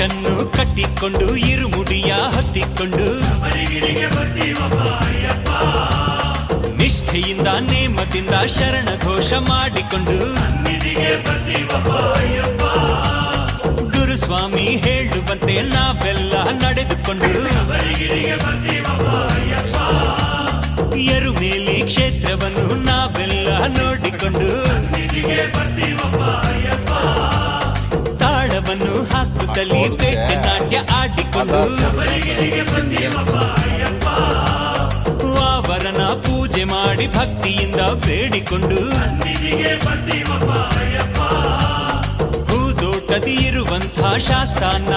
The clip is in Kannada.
ಕಾಲನ್ನು ಕಟ್ಟಿಕೊಂಡು ಇರುಮುಡಿಯ ಹೊತ್ತಿಕೊಂಡು ನಿಷ್ಠೆಯಿಂದ ನೇಮದಿಂದ ಶರಣ ಘೋಷ ಮಾಡಿಕೊಂಡು ಗುರುಸ್ವಾಮಿ ಹೇಳುವಂತೆ ನಾವೆಲ್ಲ ನಡೆದುಕೊಂಡು ಎರುಮೇಲಿ ಕ್ಷೇತ್ರವನ್ನು ನಾವೆಲ್ಲ ನೋಡಿಕೊಂಡು ತಾಳವನ್ನು ಹಾಕುತ್ತಲೇ ಬೇಟೆ ನಾಟ್ಯ ಆಡಿಕೊಂಡು ವಾವರನ ಪೂಜೆ ಮಾಡಿ ಭಕ್ತಿಯಿಂದ ಬೇಡಿಕೊಂಡು ಹೂದೋಟದಿ ಇರುವಂತಹ ಶಾಸ್ತಾನ